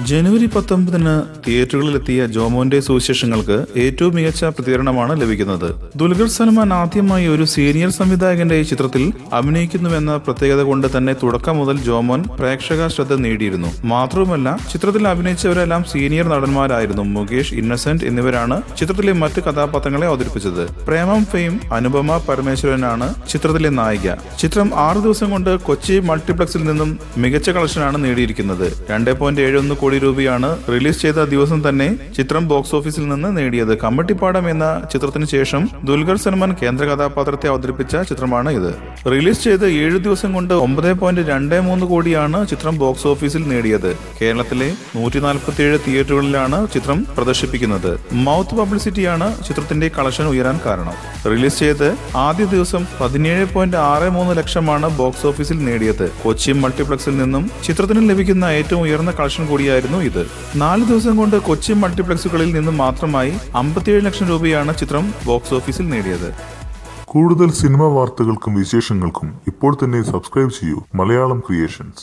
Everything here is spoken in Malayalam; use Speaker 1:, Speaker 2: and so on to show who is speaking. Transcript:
Speaker 1: ജനുവരി 19 തിയേറ്ററുകളിലെത്തിയ ജോമോന്റെ സുവിശേഷങ്ങൾക്ക് ഏറ്റവും മികച്ച പ്രതികരണമാണ് ലഭിക്കുന്നത്. ദുൽഖർ സൽമാൻ ആദ്യമായി ഒരു സീനിയർ സംവിധായകന്റെ ചിത്രത്തിൽ അഭിനയിക്കുന്നുവെന്ന പ്രത്യേകത കൊണ്ട് തന്നെ തുടക്കം മുതൽ ജോമോൻ പ്രേക്ഷക ശ്രദ്ധ നേടിയിരുന്നു. മാത്രവുമല്ല, ചിത്രത്തിൽ അഭിനയിച്ചവരെല്ലാം സീനിയർ നടന്മാരായിരുന്നു. മുകേഷ്, ഇന്നസെന്റ് എന്നിവരാണ് ചിത്രത്തിലെ മറ്റ് കഥാപാത്രങ്ങളെ അവതരിപ്പിച്ചത്. പ്രേമം ഫെയിം അനുപമ പരമേശ്വരനാണ് ചിത്രത്തിലെ നായിക. ചിത്രം 6 ദിവസം കൊണ്ട് കൊച്ചി മൾട്ടിപ്ലക്സിൽ നിന്നും മികച്ച കളക്ഷനാണ് നേടിയിരിക്കുന്നത്. 2.71 കോടി രൂപയാണ് റിലീസ് ചെയ്ത ദിവസം തന്നെ ചിത്രം ബോക്സ് ഓഫീസിൽ നിന്ന് നേടിയത്. കമ്മട്ടിപ്പാടം എന്ന ചിത്രത്തിന് ശേഷം ദുൽഖർ സൽമാൻ കേന്ദ്ര കഥാപാത്രത്തെ അവതരിപ്പിച്ച ചിത്രമാണ് ഇത്. റിലീസ് ചെയ്ത് 7 ദിവസം കൊണ്ട് 9.23 കോടിയാണ് ചിത്രം ബോക്സ് ഓഫീസിൽ നേടിയത്. കേരളത്തിലെ 147 തിയേറ്ററുകളിലാണ് ചിത്രം പ്രദർശിപ്പിക്കുന്നത്. മൗത്ത് പബ്ലിസിറ്റിയാണ് ചിത്രത്തിന്റെ കളക്ഷൻ ഉയരാൻ കാരണം. റിലീസ് ചെയ്ത് ആദ്യ ദിവസം 17.63 ലക്ഷമാണ് ബോക്സ് ഓഫീസിൽ നേടിയത്. കൊച്ചി മൾട്ടിപ്ലക്സിൽ നിന്നും ചിത്രത്തിന് ലഭിക്കുന്ന ഏറ്റവും ഉയർന്ന കളക്ഷൻ കൂടിയായിരുന്നു ഇത്. 4 ദിവസം കൊണ്ട് കൊച്ചി മൾട്ടിപ്ലക്സുകളിൽ നിന്നും മാത്രമായി 57 ലക്ഷം രൂപയാണ് ചിത്രം ബോക്സ് ഓഫീസിൽ നേടിയത്.
Speaker 2: കൂടുതൽ സിനിമാ വാർത്തകൾക്കും വിശേഷങ്ങൾക്കും ഇപ്പോൾ തന്നെ സബ്സ്ക്രൈബ് ചെയ്യൂ മലയാളം ക്രിയേഷൻസ്.